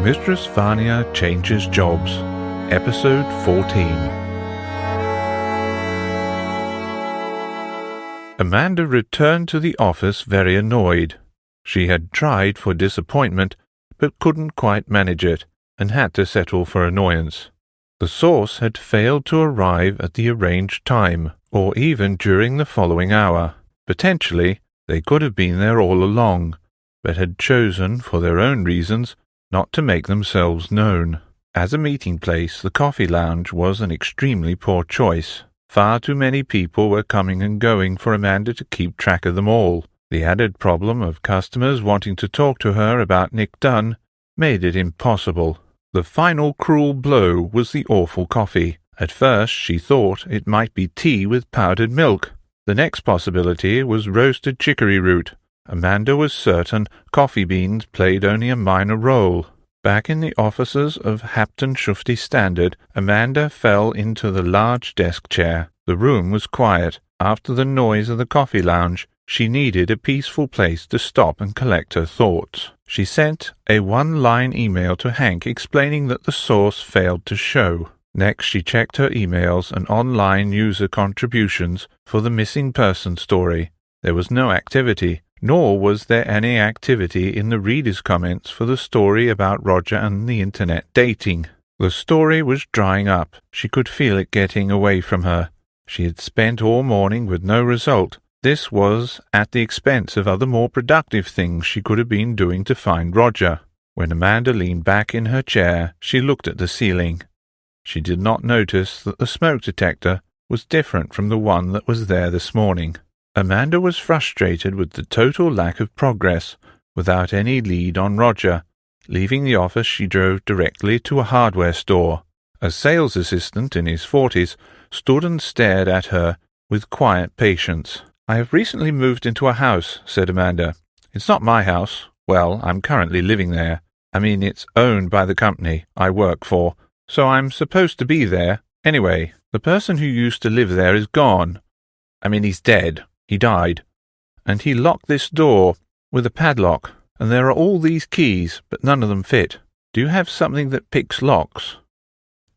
Mistress Vania Changes Jobs, Episode 14. Amanda returned to the office very annoyed. She had tried for disappointment, but couldn't quite manage it, and had to settle for annoyance. The sauce had failed to arrive at the arranged time, or even during the following hour. Potentially, they could have been there all along, but had chosen, for their own reasons, not to make themselves known. As a meeting place, the coffee lounge was an extremely poor choice. Far too many people were coming and going for Amanda to keep track of them all. The added problem of customers wanting to talk to her about Nick Dunn made it impossible. The final cruel blow was the awful coffee. At first she thought it might be tea with powdered milk. The next possibility was roasted chicory root. Amanda was certain coffee beans played only a minor role. Back in the offices of Hapton Shufti Standard, Amanda fell into the large desk chair. The room was quiet. After the noise of the coffee lounge, she needed a peaceful place to stop and collect her thoughts. She sent a one-line email to Hank explaining that the source failed to show. Next, she checked her emails and online user contributions for the missing person story. There was no activity, nor was there any activity in the readers' comments for the story about Roger and the internet dating. The story was drying up. She could feel it getting away from her. She had spent all morning with no result. This was at the expense of other more productive things she could have been doing to find Roger. When Amanda leaned back in her chair, she looked at the ceiling. She did not notice that the smoke detector was different from the one that was there this morning. Amanda was frustrated with the total lack of progress, without any lead on Roger. Leaving the office, she drove directly to a hardware store. A sales assistant in his 40s stood and stared at her with quiet patience. "I have recently moved into a house," said Amanda. "It's not my house. Well, I'm currently living there. It's owned by the company I work for, so I'm supposed to be there. Anyway, the person who used to live there is gone. He's dead. He died. And he locked this door with a padlock, and there are all these keys, but none of them fit. Do you have something that picks locks?"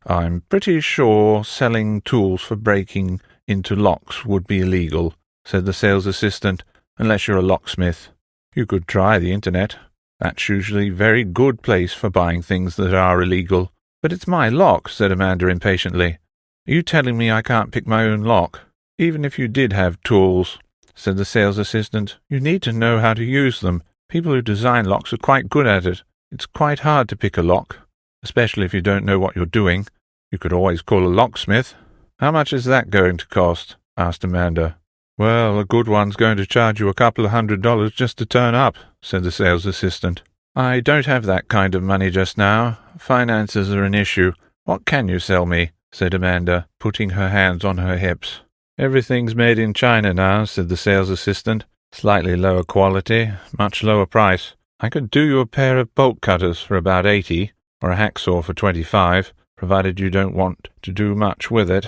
"I'm pretty sure selling tools for breaking into locks would be illegal," said the sales assistant, "unless you're a locksmith. You could try the internet. That's usually a very good place for buying things that are illegal." "But it's my lock," said Amanda impatiently. "Are you telling me I can't pick my own lock?" "Even if you did have tools," said the sales assistant, "you need to know how to use them. People who design locks are quite good at it. It's quite hard to pick a lock, especially if you don't know what you're doing. You could always call a locksmith." "How much is that going to cost?" asked Amanda. "Well, a good one's going to charge you a couple of $100 just to turn up," said the sales assistant. "I don't have that kind of money just now. Finances are an issue. What can you sell me?" said Amanda, putting her hands on her hips. "Everything's made in China now," said the sales assistant. "Slightly lower quality, much lower price. I could do you a pair of bolt cutters for about $80, or a hacksaw for $25, provided you don't want to do much with it."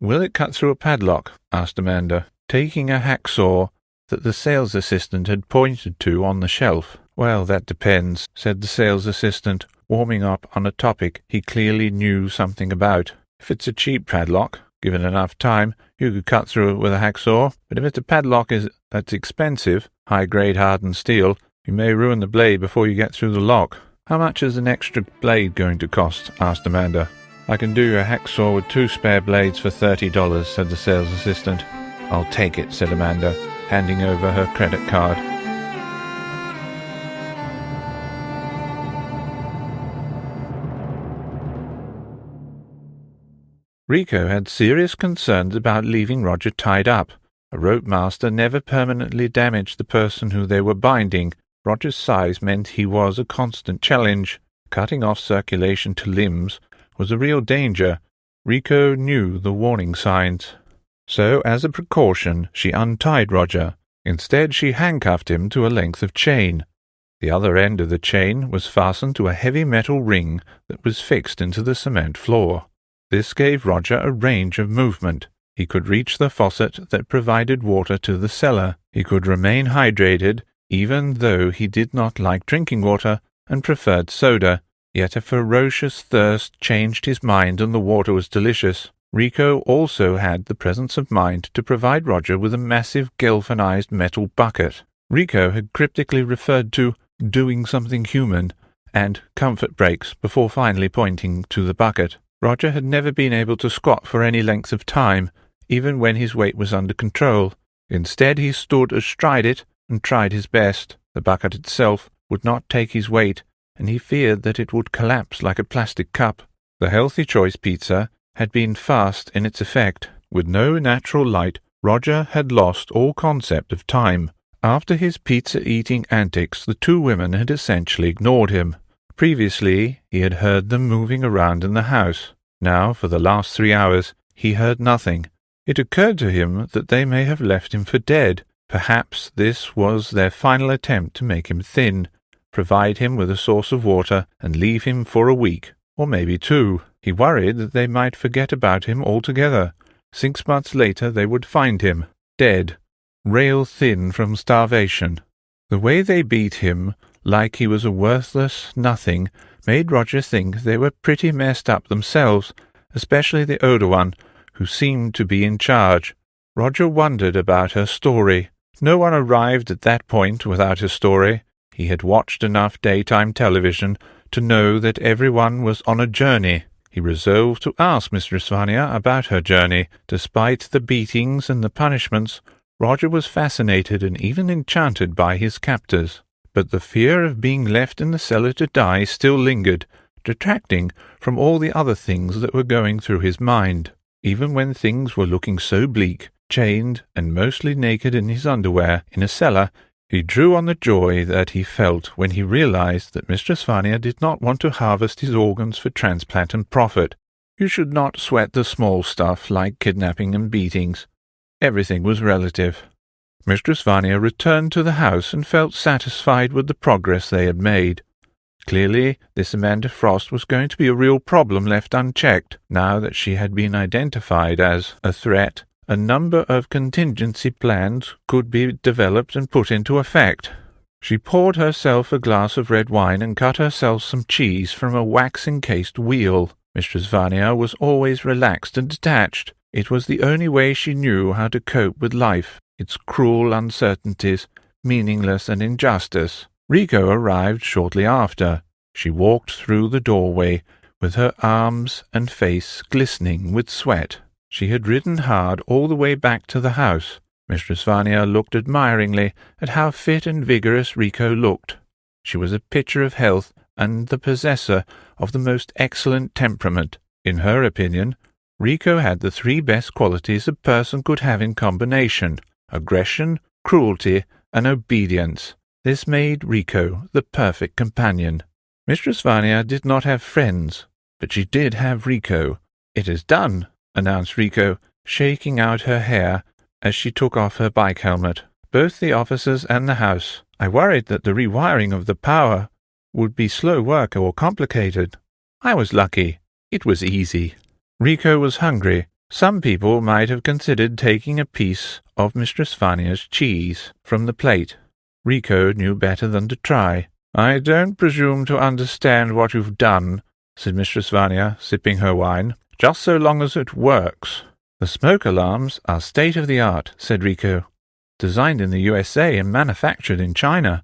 "Will it cut through a padlock?" asked Amanda, taking a hacksaw that the sales assistant had pointed to on the shelf. "Well, that depends," said the sales assistant, warming up on a topic he clearly knew something about. "If it's a cheap padlock, given enough time, you could cut through it with a hacksaw. But if it's a padlock that's expensive, high-grade hardened steel, you may ruin the blade before you get through the lock." "How much is an extra blade going to cost?" asked Amanda. "I can do you a hacksaw with 2 spare blades for $30, said the sales assistant. "I'll take it," said Amanda, handing over her credit card. Riko had serious concerns about leaving Roger tied up. A rope master never permanently damaged the person who they were binding. Roger's size meant he was a constant challenge. Cutting off circulation to limbs was a real danger. Riko knew the warning signs. So, as a precaution, she untied Roger. Instead, she handcuffed him to a length of chain. The other end of the chain was fastened to a heavy metal ring that was fixed into the cement floor. This gave Roger a range of movement. He could reach the faucet that provided water to the cellar. He could remain hydrated, even though he did not like drinking water and preferred soda. Yet a ferocious thirst changed his mind, and the water was delicious. Riko also had the presence of mind to provide Roger with a massive galvanized metal bucket. Riko had cryptically referred to doing something human and comfort breaks before finally pointing to the bucket. Roger had never been able to squat for any length of time, even when his weight was under control. Instead, he stood astride it and tried his best. The bucket itself would not take his weight, and he feared that it would collapse like a plastic cup. The Healthy Choice pizza had been fast in its effect. With no natural light, Roger had lost all concept of time. After his pizza-eating antics, the two women had essentially ignored him. Previously, he had heard them moving around in the house. Now, for the last 3 hours, he heard nothing. It occurred to him that they may have left him for dead. Perhaps this was their final attempt to make him thin, provide him with a source of water, and leave him for a week, or maybe 2. He worried that they might forget about him altogether. 6 months later they would find him, dead, rail-thin from starvation. The way they beat him, like he was a worthless nothing, made Roger think they were pretty messed up themselves, especially the older one, who seemed to be in charge. Roger wondered about her story. No one arrived at that point without a story. He had watched enough daytime television to know that everyone was on a journey. He resolved to ask Mistress Vania about her journey. Despite the beatings and the punishments, Roger was fascinated and even enchanted by his captors. But the fear of being left in the cellar to die still lingered, detracting from all the other things that were going through his mind. Even when things were looking so bleak, chained and mostly naked in his underwear in a cellar, he drew on the joy that he felt when he realized that Mistress Vania did not want to harvest his organs for transplant and profit. You should not sweat the small stuff like kidnapping and beatings. Everything was relative. Mistress Vania returned to the house and felt satisfied with the progress they had made. Clearly, this Amanda Frost was going to be a real problem left unchecked. Now that she had been identified as a threat, a number of contingency plans could be developed and put into effect. She poured herself a glass of red wine and cut herself some cheese from a wax-encased wheel. Mistress Vania was always relaxed and detached. It was the only way she knew how to cope with life, its cruel uncertainties, meaningless and injustice. Riko arrived shortly after. She walked through the doorway, with her arms and face glistening with sweat. She had ridden hard all the way back to the house. Mistress Vania looked admiringly at how fit and vigorous Riko looked. She was a picture of health and the possessor of the most excellent temperament. In her opinion, Riko had the 3 best qualities a person could have in combination: aggression, cruelty, and obedience. This made Riko the perfect companion. Mistress Vania did not have friends, but she did have Riko. "It is done," announced Riko, shaking out her hair as she took off her bike helmet. "Both the officers and the house. I worried that the rewiring of the power would be slow work or complicated. I was lucky. It was easy." Riko was hungry. Some people might have considered taking a piece of Mistress Vania's cheese from the plate. Riko knew better than to try. "I don't presume to understand what you've done," said Mistress Vania, sipping her wine, "just so long as it works." "The smoke alarms are state-of-the-art," said Riko. "Designed in the USA and manufactured in China.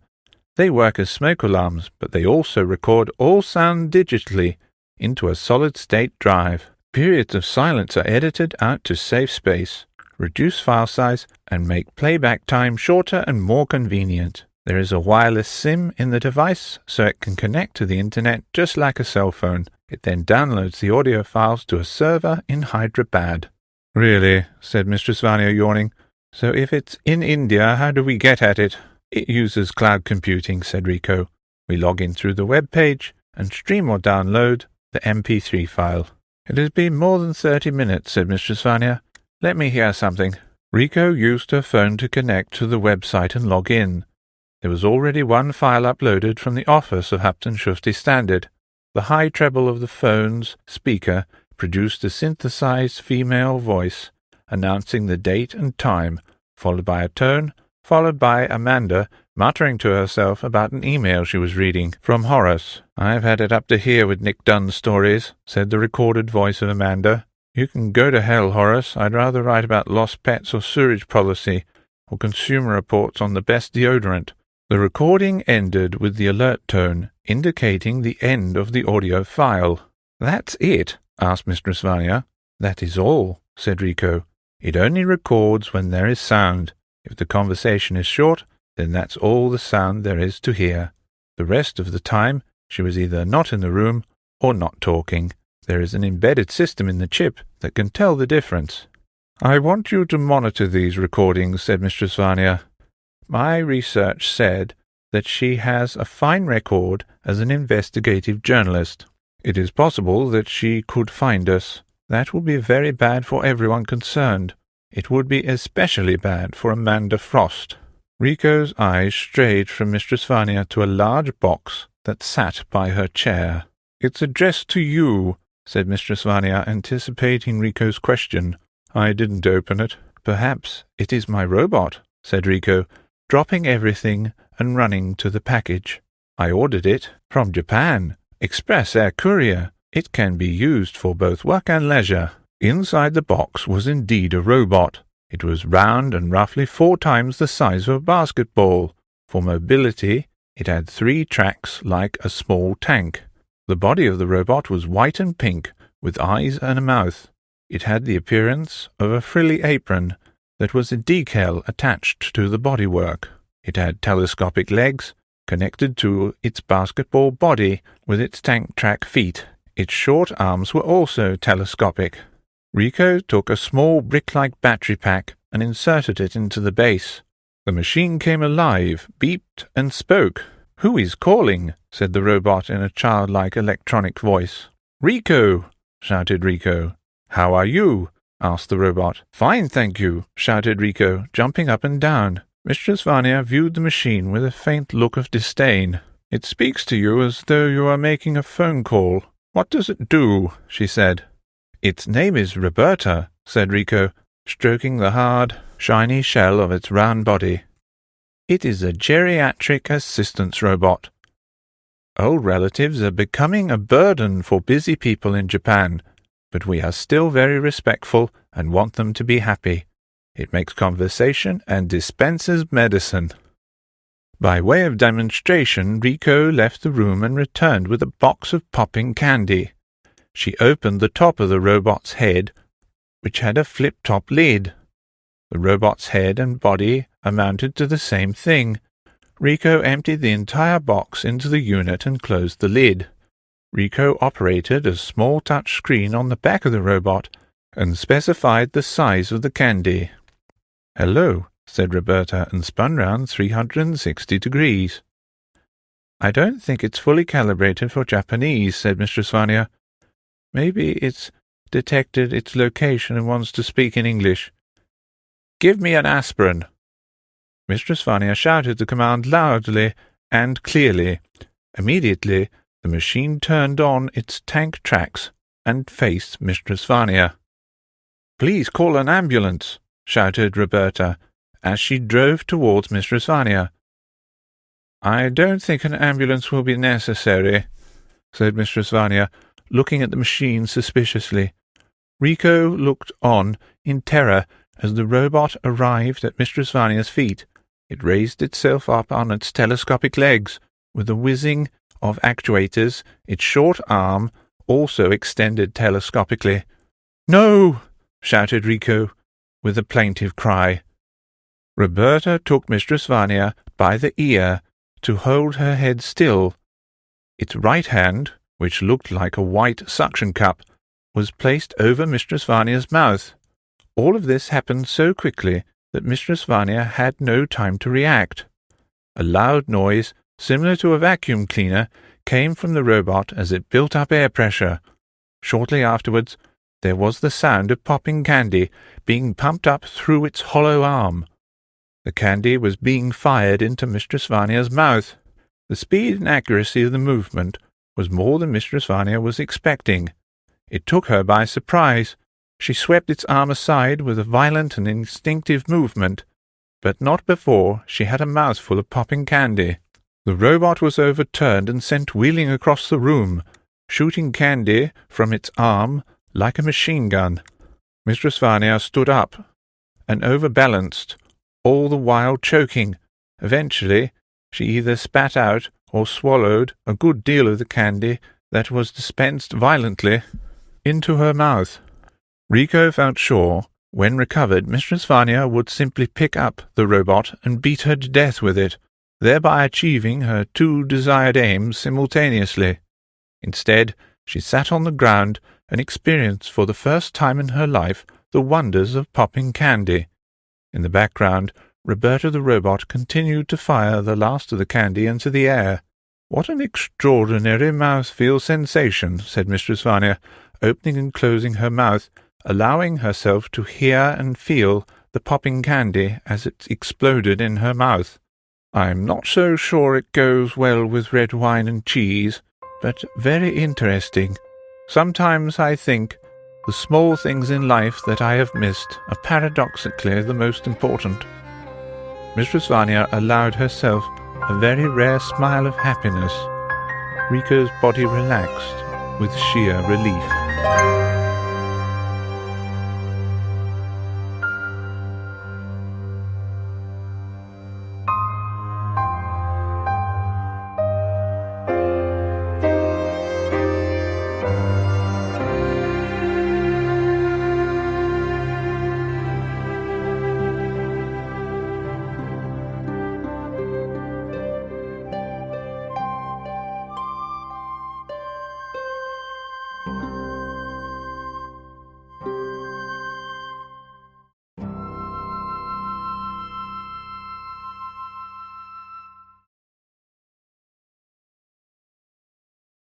They work as smoke alarms, but they also record all sound digitally into a solid-state drive. Periods of silence are edited out to save space, reduce file size, and make playback time shorter and more convenient. There is a wireless SIM in the device, so it can connect to the internet just like a cell phone. It then downloads the audio files to a server in Hyderabad." "Really?" said Mistress Vania, yawning. "So if it's in India, how do we get at it?" "It uses cloud computing," said Riko. "We log in through the web page and stream or download the MP3 file." "It has been more than 30 minutes, said Mistress Vania. "Let me hear something." Riko used her phone to connect to the website and log in. There was already one file uploaded from the office of Hapton Shufti Standard. The high treble of the phone's speaker produced a synthesized female voice, announcing the date and time, followed by a tone, followed by Amanda muttering to herself about an email she was reading from Horace. "I've had it up to here with Nick Dunn's stories," said the recorded voice of Amanda. "You can go to hell, Horace. I'd rather write about lost pets or sewage policy, or consumer reports on the best deodorant." The recording ended with the alert tone, indicating the end of the audio file. "That's it?" asked Mistress Vania. "That is all," said Riko. "It only records when there is sound. If the conversation is short, then that's all the sound there is to hear. The rest of the time, she was either not in the room or not talking. There is an embedded system in the chip that can tell the difference." "I want you to monitor these recordings," said Mistress Vania. "My research said that she has a fine record as an investigative journalist. It is possible that she could find us. That would be very bad for everyone concerned. It would be especially bad for Amanda Frost." Riko's eyes strayed from Mistress Vania to a large box that sat by her chair. "It's addressed to you," said Mistress Vania, anticipating Riko's question. "I didn't open it." "Perhaps it is my robot," said Riko, dropping everything and running to the package. "I ordered it from Japan. Express air courier. It can be used for both work and leisure." Inside the box was indeed a robot. It was round and roughly 4 times the size of a basketball. For mobility, it had 3 tracks like a small tank. The body of the robot was white and pink, with eyes and a mouth. It had the appearance of a frilly apron that was a decal attached to the bodywork. It had telescopic legs, connected to its basketball body with its tank track feet. Its short arms were also telescopic. Riko took a small brick-like battery pack and inserted it into the base. The machine came alive, beeped, and spoke. "Who is calling?" said the robot in a childlike electronic voice. "Riko!" shouted Riko. "How are you?" asked the robot. "Fine, thank you," shouted Riko, jumping up and down. Mistress Vania viewed the machine with a faint look of disdain. "It speaks to you as though you are making a phone call. What does it do?" she said. "Its name is Roberta," said Riko, stroking the hard, shiny shell of its round body. "It is a geriatric assistance robot. Old relatives are becoming a burden for busy people in Japan, but we are still very respectful and want them to be happy. It makes conversation and dispenses medicine." By way of demonstration, Riko left the room and returned with a box of popping candy. She opened the top of the robot's head, which had a flip-top lid. The robot's head and body amounted to the same thing. Riko emptied the entire box into the unit and closed the lid. Riko operated a small touch screen on the back of the robot and specified the size of the candy. "Hello," said Roberta, and spun round 360 degrees. "I don't think it's fully calibrated for Japanese," said Mistress Vania. "Maybe it's detected its location and wants to speak in English. Give me an aspirin." Mistress Vania shouted the command loudly and clearly. Immediately, the machine turned on its tank tracks and faced Mistress Vania. "Please call an ambulance," shouted Roberta, as she drove towards Mistress Vania. "I don't think an ambulance will be necessary," said Mistress Vania, looking at the machine suspiciously. Riko looked on in terror as the robot arrived at Mistress Vania's feet. It raised itself up on its telescopic legs. With a whizzing of actuators, its short arm also extended telescopically. "No!" shouted Riko, with a plaintive cry. Roberta took Mistress Vania by the ear to hold her head still. Its right hand, which looked like a white suction cup, was placed over Mistress Vania's mouth. All of this happened so quickly that Mistress Vania had no time to react. A loud noise, similar to a vacuum cleaner, came from the robot as it built up air pressure. Shortly afterwards, there was the sound of popping candy being pumped up through its hollow arm. The candy was being fired into Mistress Vania's mouth. The speed and accuracy of the movement was more than Mistress Vania was expecting. It took her by surprise. She swept its arm aside with a violent and instinctive movement. but not before she had a mouthful of popping candy. The robot was overturned and sent wheeling across the room, shooting candy from its arm like a machine gun. Mistress Vania stood up and overbalanced, all the while choking. Eventually, she either spat out or swallowed a good deal of the candy that was dispensed violently into her mouth. Riko felt sure, when recovered, Mistress Vania would simply pick up the robot and beat her to death with it, thereby achieving her two desired aims simultaneously. Instead, she sat on the ground and experienced for the first time in her life the wonders of popping candy. In the background, Roberta the robot continued to fire the last of the candy into the air. "What an extraordinary mouth-feel sensation," said Mistress Vania, opening and closing her mouth, allowing herself to hear and feel the popping candy as it exploded in her mouth. "I'm not so sure it goes well with red wine and cheese, but very interesting. Sometimes I think the small things in life that I have missed are paradoxically the most important." Mistress Vania allowed herself a very rare smile of happiness. Riko's body relaxed with sheer relief.